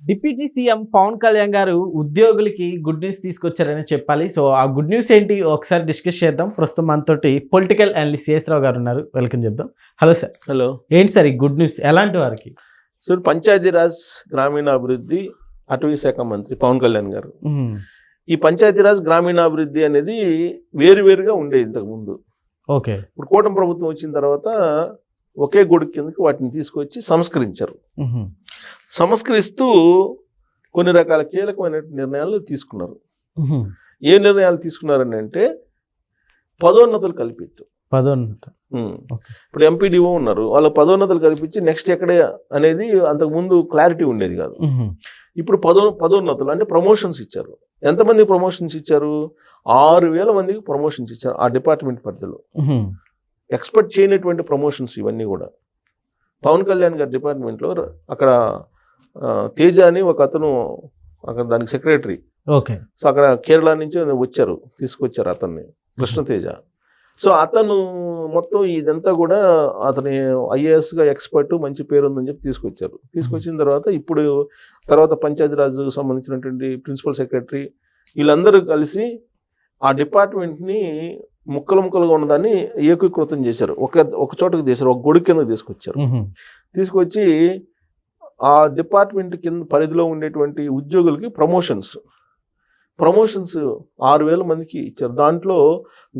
Deputy CM Pawan Kalyan గారు ఉద్యోగులకి good news తీసుకొచ్చారని చెప్పాలి. సో ఆ గుడ్ న్యూస్ ఏంటి ఒకసారి డిస్కస్ చేద్దాం. ప్రస్తుతం మనతోటి పొలిటికల్ అనలిస్ట్ సిఎస్ రావు గారు ఉన్నారు. వెల్కమ్ చెప్దాం. Hello sir. హలో. ఏంటి సార్ ఈ గుడ్ న్యూస్ ఎలాంటి వారికి? సార్, పంచాయతీరాజ్ గ్రామీణాభివృద్ధి అటవీ శాఖ మంత్రి పవన్ కళ్యాణ్ గారు ఈ పంచాయతీరాజ్ గ్రామీణాభివృద్ధి అనేది వేరువేరుగా ఉండేది ఇంతకుముందు. ఓకే. ఇప్పుడు కూటమి ప్రభుత్వం వచ్చిన తర్వాత ఒకే గొడుగు కిందకి వాటిని తీసుకొచ్చి సంస్కరించారు. సంస్కరిస్తూ కొన్ని రకాల కీలకమైన నిర్ణయాలు తీసుకున్నారు. ఏ నిర్ణయాలు తీసుకున్నారని అంటే పదోన్నతులు కల్పించు. ఇప్పుడు ఎంపీడీఓ ఉన్నారు, వాళ్ళ పదోన్నతులు కల్పించి నెక్స్ట్ ఎక్కడే అనేది అంతకుముందు క్లారిటీ ఉండేది కాదు. ఇప్పుడు పదోన్నతులు అంటే ప్రమోషన్స్ ఇచ్చారు. ఎంతమంది ప్రమోషన్స్ ఇచ్చారు? 6,000 మందికి ప్రమోషన్స్ ఇచ్చారు ఆ డిపార్ట్మెంట్ పరిధిలో. ఎక్స్పెక్ట్ చేయనటువంటి ప్రమోషన్స్ ఇవన్నీ కూడా. పవన్ కళ్యాణ్ గారి డిపార్ట్మెంట్లో అక్కడ తేజ అని ఒక అతను అక్కడ దానికి సెక్రటరీ. ఓకే. సో అక్కడ కేరళ నుంచి తీసుకొచ్చారు అతన్ని, కృష్ణ తేజ. సో అతను మొత్తం ఇదంతా కూడా అతని ఐఏఎస్గా ఎక్స్పర్ట్, మంచి పేరు ఉందని చెప్పి తీసుకొచ్చిన తర్వాత పంచాయతీరాజ్ సంబంధించినటువంటి ప్రిన్సిపల్ సెక్రటరీ వీళ్ళందరూ కలిసి ఆ డిపార్ట్మెంట్ని ముక్కలుగా ఉన్నదాన్ని ఏకీకృతం చేశారు. ఒక చోటకి చేశారు, ఒక గొడుగు కింద తీసుకొచ్చి ఆ డిపార్ట్మెంట్ కింద పరిధిలో ఉండేటువంటి ఉద్యోగులకి ప్రమోషన్స్ 6,000 మందికి ఇచ్చారు. దాంట్లో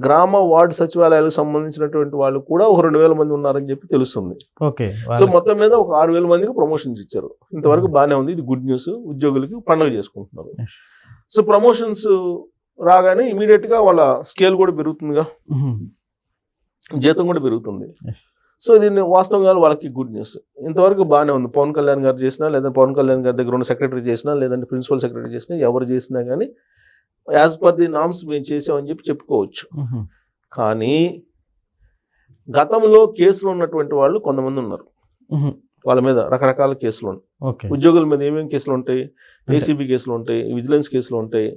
గ్రామ వార్డు సచివాలయాలకు సంబంధించినటువంటి వాళ్ళు కూడా ఒక 2,000 మంది ఉన్నారని చెప్పి తెలుస్తుంది. ఓకే. సో మొత్తం మీద ఒక 6,000 మందికి ప్రమోషన్స్ ఇచ్చారు. ఇంతవరకు బాగానే ఉంది, ఇది గుడ్ న్యూస్. ఉద్యోగులకి పండుగ చేసుకుంటున్నారు. సో ప్రమోషన్స్ రాగానే ఇమీడియట్గా వాళ్ళ స్కేల్ కూడా పెరుగుతుందిగా, జీతం కూడా పెరుగుతుంది. సో దీన్ని వాస్తవంగా వాళ్ళకి గుడ్ న్యూస్. ఇంతవరకు బాగానే ఉంది. పవన్ కళ్యాణ్ గారు చేసినా, లేదా పవన్ కళ్యాణ్ గారి దగ్గర ఉన్న సెక్రటరీ చేసినా, లేదంటే ప్రిన్సిపల్ సెక్రటరీ చేసినా, ఎవరు చేసినా కానీ యాజ్ పర్ ది నామ్స్ మేము చేసామని చెప్పి చెప్పుకోవచ్చు. కానీ గతంలో కేసులు ఉన్నటువంటి వాళ్ళు కొంతమంది ఉన్నారు. వాళ్ళ మీద రకరకాల కేసులు ఉంటాయి. ఉద్యోగుల మీద ఏమేమి కేసులు ఉంటాయి? ఏసీబీ కేసులు ఉంటాయి, విజిలెన్స్ కేసులు ఉంటాయి.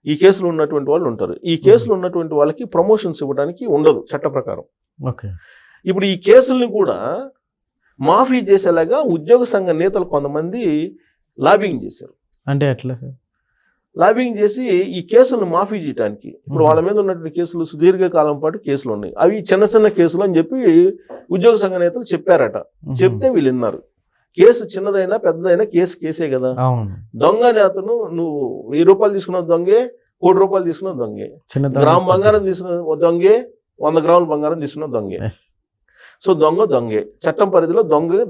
ఈ కేసులు ఉన్నటువంటి వాళ్ళు ఉంటారు. ఈ కేసులు ఉన్నటువంటి వాళ్ళకి ప్రమోషన్స్ ఇవ్వడానికి ఉండదు చట్ట ప్రకారం. ఇప్పుడు ఈ కేసుల్ని కూడా మాఫీ చేసేలాగా ఉద్యోగ సంఘ నేతలు కొంతమంది లాబింగ్ చేశారు. అంటే ఎట్లా? లాబింగ్ చేసి ఈ కేసులను మాఫీ చేయడానికి, ఇప్పుడు వాళ్ళ మీద ఉన్నటువంటి కేసులు సుదీర్ఘకాలం పాటు కేసులు ఉన్నాయి, అవి చిన్న కేసులు అని చెప్పి ఉద్యోగ సంఘ నేతలు చెప్పారట. చెప్తే వీళ్ళు విన్నారు. కేసు చిన్నదైనా పెద్దదైనా కేసే కదా. దొంగ నేతను నువ్వు 1000 రూపాయలు తీసుకున్న దొంగే, 1 కోటి రూపాయలు తీసుకున్న దొంగే, గ్రామ్ బంగారం తీసుకున్న దొంగే, 100 గ్రాముల బంగారం తీసుకున్న దొంగే. సో దొంగే, చట్టం పరిధిలో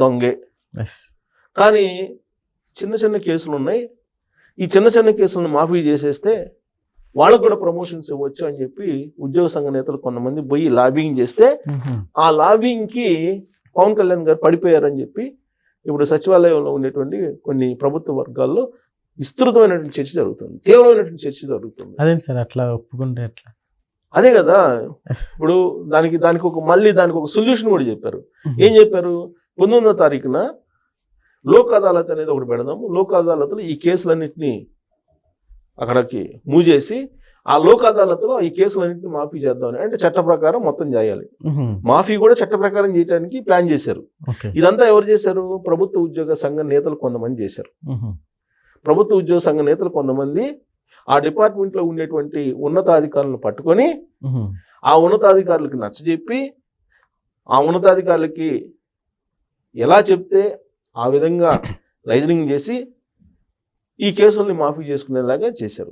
దొంగే. కానీ చిన్న కేసులు ఉన్నాయి. ఈ చిన్న కేసులను మాఫీ చేసేస్తే వాళ్ళకు కూడా ప్రమోషన్స్ ఇవ్వచ్చు అని చెప్పి ఉద్యోగ సంఘ నేతలు కొంతమంది పోయి లాబింగ్ చేస్తే ఆ లాబింగ్కి పవన్ కళ్యాణ్ గారు పడిపోయారని చెప్పి ఇప్పుడు సచివాలయంలో ఉండేటువంటి కొన్ని ప్రభుత్వ వర్గాల్లో విస్తృతమైనటువంటి చర్చ జరుగుతుంది, తీవ్రమైనటువంటి చర్చ జరుగుతుంది. అదే సార్, అట్లా ఒప్పుకుంటే ఎట్లా? అదే కదా. ఇప్పుడు దానికి ఒక సొల్యూషన్ కూడా చెప్పారు. ఏం చెప్పారు? 19వ తారీఖున లోక్ అదాలత్ అనేది ఒకటి పెడదాము. లోక్ అదాలత్లో ఈ కేసులన్నింటినీ అక్కడికి మూవ్ చేసి ఆ లోక్ అదాలత్లో ఈ కేసులన్నింటినీ మాఫీ చేద్దామని, అంటే చట్ట ప్రకారం మొత్తం చేయాలి. మాఫీ కూడా చట్ట ప్రకారం చేయడానికి ప్లాన్ చేశారు. ఇదంతా ఎవరు చేశారు? ప్రభుత్వ ఉద్యోగ సంఘ నేతలు కొంతమంది చేశారు. ప్రభుత్వ ఉద్యోగ సంఘ నేతలు కొంతమంది ఆ డిపార్ట్మెంట్లో ఉండేటువంటి ఉన్నతాధికారులను పట్టుకొని ఆ ఉన్నతాధికారులకి నచ్చజెప్పి, ఆ ఉన్నతాధికారులకి ఎలా చెప్తే ఆ విధంగా లైజనింగ్ చేసి ఈ కేసుల్ని మాఫీ చేసుకునేలాగా చేశారు.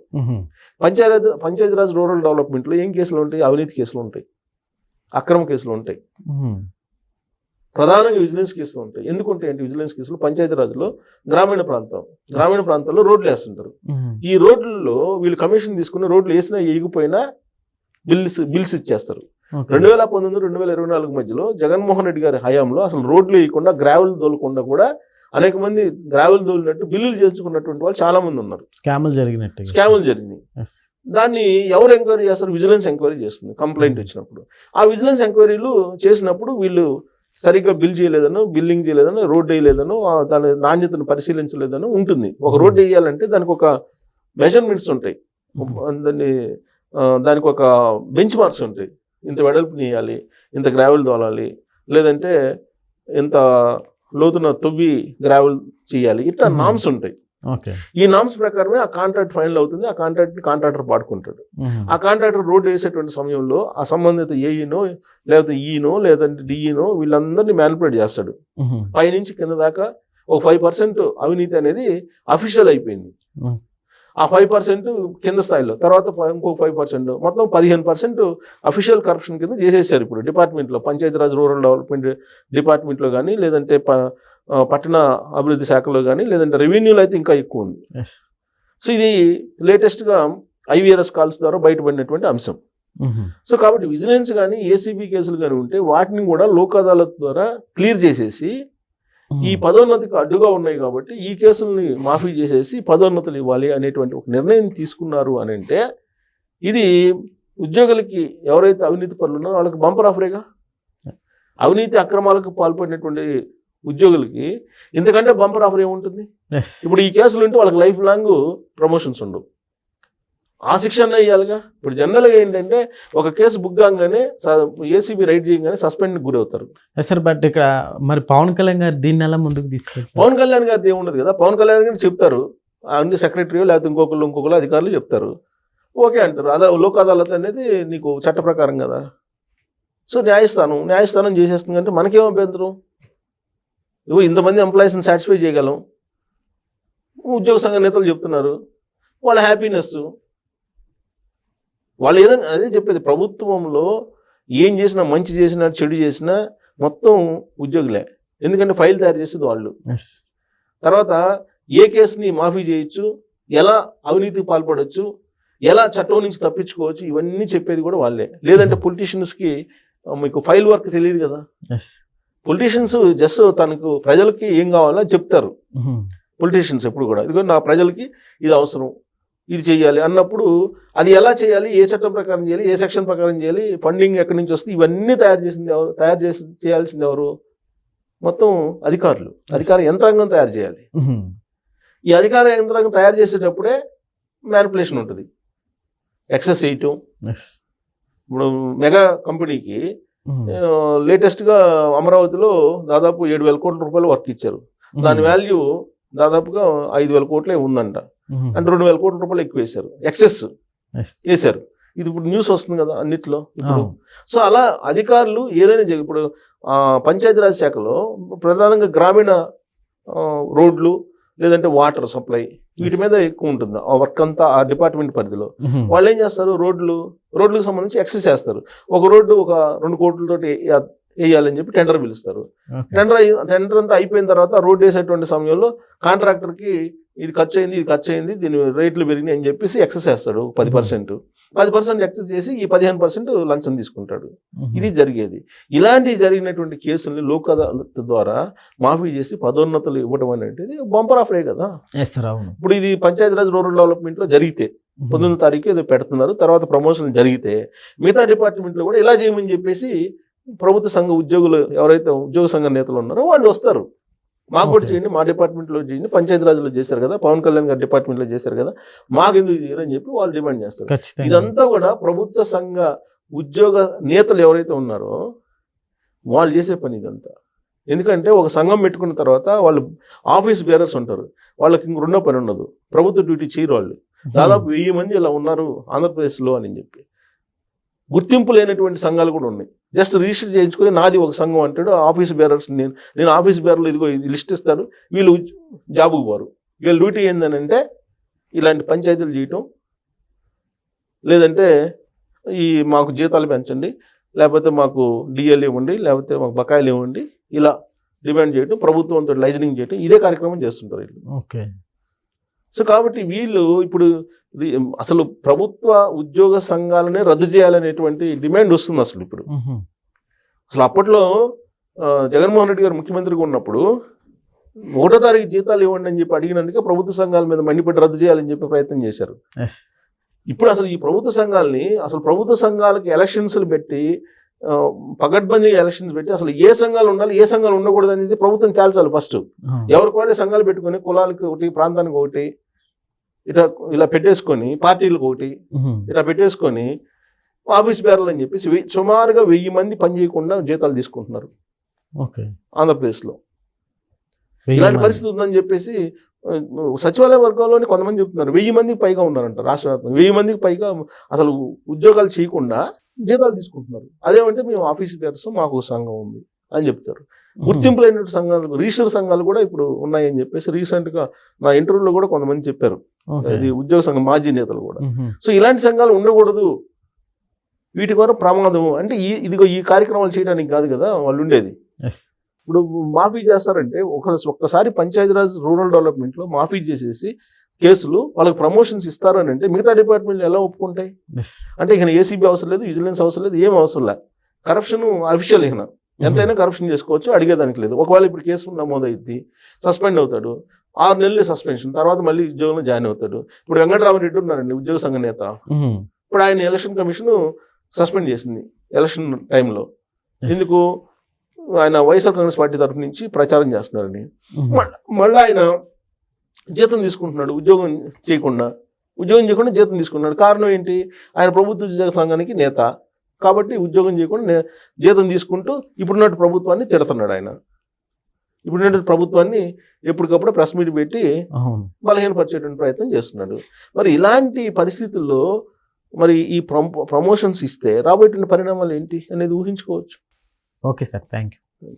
పంచాయతీరాజ్ రూరల్ డెవలప్మెంట్లో ఏం కేసులు ఉంటాయి? అవినీతి కేసులు ఉంటాయి, అక్రమ కేసులు ఉంటాయి, ప్రధానంగా విజిలెన్స్ కేసులు ఉంటాయి. ఎందుకుంటాయంటే విజిలెన్స్ కేసులు పంచాయతీరాజ్లో గ్రామీణ ప్రాంతాల్లో రోడ్లు వేస్తుంటారు. ఈ రోడ్లలో వీళ్ళు కమిషన్ తీసుకుని రోడ్లు వేసినా వేయకపోయినా బిల్స్ ఇచ్చేస్తారు. 2019-2024 మధ్యలో జగన్మోహన్ రెడ్డి గారి హయాంలో అసలు రోడ్లు వేయకుండా గ్రావెల్ దోలకుండా కూడా అనేక మంది గ్రావెల్ దోలినట్టు బిల్లులు చేసుకున్నటువంటి వాళ్ళు చాలా మంది ఉన్నారు. స్కాములు జరిగినాయి. దాన్ని ఎవరు ఎంక్వైరీ చేస్తారు? విజిలెన్స్ ఎంక్వైరీ చేస్తుంది. కంప్లైంట్ వచ్చినప్పుడు ఆ విజిలెన్స్ ఎంక్వైరీలు చేసినప్పుడు వీళ్ళు సరిగ్గా బిల్లింగ్ చేయలేదనో, రోడ్డు వేయలేదనో, దాని నాణ్యతను పరిశీలించలేదనో ఉంటుంది. ఒక రోడ్డు వేయాలంటే దానికి ఒక మెజర్మెంట్స్ ఉంటాయి, దానికి ఒక బెంచ్ మార్క్స్ ఉంటాయి. ఇంత వెడల్పు వేయాలి, ఇంత గ్రావెల్ తోలాలి, లేదంటే ఇంత లోతున తవ్వి గ్రావెల్ చేయాలి, ఇట్లా నామ్స్ ఉంటాయి. ఓకే. ఈ నామ్స్ ప్రకారమే ఆ కాంట్రాక్ట్ ఫైనల్ అవుతుంది. ఆ కాంట్రాక్ట్ ని కాంట్రాక్టర్ పాడుకుంటాడు. ఆ కాంట్రాక్టర్ రోడ్డు వేసేటువంటి సమయంలో ఆ సంబంధిత ఏఈనో లేకపోతే ఈనో లేదంటే డిఈనో వీళ్ళందరినీ మ్యానిపులేట్ చేస్తాడు. పైనుంచి కింద దాకా ఒక 5% అవినీతి అనేది అఫీషియల్ అయిపోయింది. ఆ 5% కింద స్థాయిలో, తర్వాత ఇంకొక 5%, మొత్తం 15% అఫీషియల్ కరప్షన్ కింద చేసేసారు. ఇప్పుడు డిపార్ట్మెంట్లో, పంచాయతీరాజ్ రూరల్ డెవలప్మెంట్ డిపార్ట్మెంట్లో కానీ, లేదంటే పట్టణ అభివృద్ధి శాఖలో కానీ, లేదంటే రెవెన్యూలో అయితే ఇంకా ఎక్కువ ఉంది. సో ఇది లేటెస్ట్గా IVRS కాల్స్ ద్వారా బయటపడినటువంటి అంశం. సో కాబట్టి విజిలెన్స్ కానీ ఏసీబీ కేసులు కానీ ఉంటే వాటిని కూడా లోక్ అదాలత్ ద్వారా క్లియర్ చేసేసి ఈ పదోన్నతికి అడ్డుగా ఉన్నాయి కాబట్టి ఈ కేసుల్ని మాఫీ చేసేసి పదోన్నతులు ఇవ్వాలి అనేటువంటి ఒక నిర్ణయం తీసుకున్నారు అని అంటే ఇది ఉద్యోగులకి ఎవరైతే అవినీతి పనులు ఉన్నారో వాళ్ళకి బంపర్ ఆఫరేగా. అవినీతి అక్రమాలకు పాల్పడినటువంటి ఉద్యోగులకి ఇంతకంటే బంపర్ ఆఫర్ ఏముంటుంది? ఇప్పుడు ఈ కేసులు ఉంటే వాళ్ళకి లైఫ్ లాంగ్ ప్రమోషన్స్ ఉండవు. ఆ శిక్షణ ఇవ్వాలిగా. ఇప్పుడు జనరల్గా ఏంటంటే ఒక కేసు బుక్ కాగానే ఏసీబీ రైడ్ చేయగానే సస్పెండ్ గురవుతారు సార్. బట్ ఇక్కడ మరి పవన్ కళ్యాణ్ గారు దీన్ని ఎలా ముందుకు తీసుకెళ్తారు? పవన్ కళ్యాణ్ గారిది ఏముండదు కదా. పవన్ కళ్యాణ్ గారిని చెప్తారు, అన్ని సెక్రటరీ లేకపోతే ఇంకొకరు అధికారులు చెప్తారు, ఓకే అంటారు. అదే లోక్ అదాలత్ అనేది నీకు చట్ట ప్రకారం కదా. సో న్యాయస్థానం చేసేస్తుంది అంటే మనకేం అభ్యంతరం? ఇంతమంది ఎంప్లాయీస్ని సాటిస్ఫై చేయగలం. ఉద్యోగ సంఘ నేతలు చెప్తున్నారు, వాళ్ళ హ్యాపీనెస్. వాళ్ళు ఏదైనా అదే చెప్పేది, ప్రభుత్వంలో ఏం చేసినా, మంచి చేసినా చెడు చేసినా మొత్తం ఉద్యోగులే. ఎందుకంటే ఫైల్ తయారు చేసేది వాళ్ళు. తర్వాత ఏ కేసుని మాఫీ చేయొచ్చు, ఎలా అవినీతికి పాల్పడవచ్చు, ఎలా చట్టం నుంచి తప్పించుకోవచ్చు, ఇవన్నీ చెప్పేది కూడా వాళ్ళే. లేదంటే పొలిటీషియన్స్కి మీకు ఫైల్ వర్క్ తెలియదు కదా. పొలిటీషియన్స్ జస్ట్ తనకు ప్రజలకి ఏం కావాలో చెప్తారు. పొలిటీషియన్స్ ఎప్పుడు కూడా ఇదిగో నా ప్రజలకి ఇది అవసరం, ఇది చేయాలి అన్నప్పుడు అది ఎలా చేయాలి, ఏ చట్టం ప్రకారం చేయాలి, ఏ సెక్షన్ ప్రకారం చేయాలి, ఫండింగ్ ఎక్కడి నుంచి వస్తుంది, ఇవన్నీ చేయాల్సింది ఎవరు? మొత్తం అధికారులు. అధికార యంత్రాంగం తయారు చేయాలి. ఈ అధికార యంత్రాంగం తయారు చేసేటప్పుడే మ్యానిపులేషన్ ఉంటుంది, ఎక్సెస్ చేయటం. ఇప్పుడు మెగా కంపెనీకి లేటెస్ట్గా అమరావతిలో దాదాపు 7,000 కోట్ల రూపాయలు వర్క్ ఇచ్చారు. దాని వాల్యూ దాదాపుగా 5,000 కోట్లే ఉందంట. అంటే 2,000 కోట్ల రూపాయలు ఎక్కువ వేశారు, ఎక్సెస్ వేశారు. ఇది ఇప్పుడు న్యూస్ వస్తుంది కదా అన్నిట్లో ఇప్పుడు. సో అలా అధికారులు ఏదైనా ఇప్పుడు పంచాయతీరాజ్ శాఖలో ప్రధానంగా గ్రామీణ రోడ్లు లేదంటే వాటర్ సప్లై వీటి మీద ఎక్కువ ఉంటుంది ఆ వర్క్ అంతా ఆ డిపార్ట్మెంట్ పరిధిలో. వాళ్ళు ఏం చేస్తారు, రోడ్లకు సంబంధించి ఎక్సెస్ చేస్తారు. ఒక రోడ్డు ఒక 2 కోట్లతోటి వేయాలని చెప్పి టెండర్ పిలుస్తారు. టెండర్ అంతా అయిపోయిన తర్వాత రోడ్డు వేసేటువంటి సమయంలో కాంట్రాక్టర్కి ఇది ఖర్చు అయింది, దీని రేట్లు పెరిగినాయి అని చెప్పేసి ఎక్సెస్ చేస్తాడు. 10% ఎక్సెస్ చేసి ఈ 15% లంచం తీసుకుంటాడు. ఇది జరిగేది. ఇలాంటివి జరిగినటువంటి కేసుల్ని లోక్ అదాలత్ ద్వారా మాఫీ చేసి పదోన్నతులు ఇవ్వడం అనేది బంపర్ ఆఫరే కదా. ఇప్పుడు ఇది పంచాయతీరాజ్ రూరల్ డెవలప్మెంట్లో జరిగితే 19వ తారీఖు ఏదో పెడుతున్నారు. తర్వాత ప్రమోషన్ జరిగితే మిగతా డిపార్ట్మెంట్లో కూడా ఇలా చేయమని చెప్పేసి ప్రభుత్వ సంఘ ఉద్యోగులు ఎవరైతే ఉద్యోగ సంఘ నేతలు ఉన్నారో వాళ్ళు వస్తారు, మాకు కూడా చేయండి, మా డిపార్ట్మెంట్లో చేయండి, పంచాయతీరాజ్లో చేశారు కదా, పవన్ కళ్యాణ్ గారి డిపార్ట్మెంట్లో చేశారు కదా, మాకు ఎందుకు చేయరని చెప్పి వాళ్ళు డిమాండ్ చేస్తారు. ఇదంతా కూడా ప్రభుత్వ సంఘ ఉద్యోగ నేతలు ఎవరైతే ఉన్నారో వాళ్ళు చేసే పని ఇదంతా. ఎందుకంటే ఒక సంఘం పెట్టుకున్న తర్వాత వాళ్ళు ఆఫీస్ బేరర్స్ ఉంటారు, వాళ్ళకి ఇంక రెండో పని ఉండదు, ప్రభుత్వ డ్యూటీ చేయరు వాళ్ళు. దాదాపు 1000 మంది ఇలా ఉన్నారు ఆంధ్రప్రదేశ్లో అని చెప్పి. గుర్తింపు లేనటువంటి సంఘాలు కూడా ఉన్నాయి. జస్ట్ రిజిస్టర్ చేయించుకొని నాది ఒక సంఘం అంటాడు, ఆఫీస్ బేరర్స్ నేను ఆఫీస్ బేరర్లు ఇదిగో ఇది లిస్ట్ ఇస్తాడు, వీళ్ళు జాబుకు పోరు. వీళ్ళ డ్యూటీ ఏందని అంటే ఇలాంటి పంచాయతీలు చేయటం, లేదంటే ఈ మాకు జీతాలు పెంచండి, లేకపోతే మాకు డిఎల్ ఇవ్వండి, లేకపోతే మాకు బకాయిలు ఇవ్వండి, ఇలా డిమాండ్ చేయటం, ప్రభుత్వంతో లైజనింగ్ చేయటం, ఇదే కార్యక్రమం చేస్తుంటారు వీళ్ళు. ఓకే. సో కాబట్టి వీళ్ళు ఇప్పుడు అసలు ప్రభుత్వ ఉద్యోగ సంఘాలనే రద్దు చేయాలనేటువంటి డిమాండ్ వస్తుంది అసలు ఇప్పుడు. అసలు అప్పట్లో జగన్మోహన్ రెడ్డి గారు ముఖ్యమంత్రిగా ఉన్నప్పుడు 1వ తారీఖు జీతాలు ఇవ్వండి అని చెప్పి అడిగినందుకే ప్రభుత్వ సంఘాల మీద మండిపడి రద్దు చేయాలని చెప్పి ప్రయత్నం చేశారు. ఇప్పుడు అసలు ఈ ప్రభుత్వ సంఘాలని ప్రభుత్వ సంఘాలకి ఎలక్షన్స్లు పెట్టి పగడ్బందీగా ఎలక్షన్స్ పెట్టి అసలు ఏ సంఘాలు ఉండాలి, ఏ సంఘాలు ఉండకూడదు అనేది ప్రభుత్వం తేల్చాలి ఫస్ట్. ఎవరికి వాళ్ళే సంఘాలు పెట్టుకొని కులాలకి ఒకటి, ప్రాంతానికి ఒకటి, ఇలా పెట్టేసుకొని పార్టీలకు ఒకటి ఇలా పెట్టేసుకొని ఆఫీస్ బేరర్లు అని చెప్పేసి సుమారుగా 1000 మంది పని చేయకుండా జీతాలు తీసుకుంటున్నారు ఆంధ్రప్రదేశ్లో. ఇలాంటి పరిస్థితి ఉందని చెప్పేసి సచివాలయ వర్గాల్లోనే కొంతమంది చెప్తున్నారు 1000 మందికి పైగా ఉన్నారంట రాష్ట్ర వ్యాప్తంగా. 1000 మందికి పైగా అసలు ఉద్యోగాలు చేయకుండా జీతాలు తీసుకుంటున్నారు. అదేమంటే మేము ఆఫీస్ బేర్స్ మాకు ఒక సంఘం ఉంది అని చెప్తారు. గుర్తింపు లేనటువంటి సంఘాలు, రిజిస్టర్ సంఘాలు కూడా ఇప్పుడు ఉన్నాయని చెప్పేసి రీసెంట్ గా నా ఇంటర్వ్యూలో కూడా కొంతమంది చెప్పారు. ఇది ఉద్యోగ సంఘం మాజీ నేతలు కూడా. సో ఇలాంటి సంఘాలు ఉండకూడదు, వీటి ద్వారా ప్రమాదం. అంటే ఇదిగో ఈ కార్యక్రమాలు చేయడానికి కాదు కదా వాళ్ళు ఉండేది. ఇప్పుడు మాఫీ చేస్తారంటే ఒక్కసారి పంచాయతీరాజ్ రూరల్ డెవలప్మెంట్ లో మాఫీ చేసేసి కేసులు వాళ్ళకి ప్రమోషన్స్ ఇస్తారని అంటే మిగతా డిపార్ట్మెంట్లు ఎలా ఒప్పుకుంటాయి? అంటే ఇక ఏసీబీ అవసరం లేదు, విజిలెన్స్ అవసరం లేదు, ఏం అవసరం లేదు. కరప్షన్ అఫీషియల్ ఇక ఎంతైనా కరప్షన్ చేసుకోవచ్చు, అడిగేదానికి లేదు. ఒకవేళ ఇప్పుడు కేసు నమోదైద్ది, సస్పెండ్ అవుతాడు, 6 నెలలు సస్పెన్షన్, తర్వాత మళ్ళీ ఉద్యోగంలో జాయిన్ అవుతాడు. ఇప్పుడు వెంకటరామరెడ్డి ఉన్నారండి ఉద్యోగ సంఘ నేత. ఇప్పుడు ఆయన ఎలక్షన్ కమిషన్ సస్పెండ్ చేసింది ఎలక్షన్ టైంలో. ఎందుకు? ఆయన వైఎస్ఆర్ కాంగ్రెస్ పార్టీ తరఫు నుంచి ప్రచారం చేస్తున్నారని. మళ్ళీ ఆయన జీతం తీసుకుంటున్నాడు, ఉద్యోగం చేయకుండా జీతం తీసుకుంటున్నాడు. కారణం ఏంటి? ఆయన ప్రభుత్వ ఉద్యోగ సంఘానికి నేత కాబట్టి ఉద్యోగం చేయకుండా జీతం తీసుకుంటూ ఇప్పుడున్నట్టు ప్రభుత్వాన్ని తిడుతున్నాడు. ఆయన ఇప్పుడున్నట్టు ప్రభుత్వాన్ని ఎప్పటికప్పుడు ప్రెస్ మీట్ పెట్టి బలహీనపరిచేటువంటి ప్రయత్నం చేస్తున్నాడు. మరి ఇలాంటి పరిస్థితుల్లో మరి ఈ ప్రమోషన్స్ ఇస్తే రాబోయేటువంటి పరిణామాలు ఏంటి అనేది ఊహించుకోవచ్చు. Okay sir, thank you.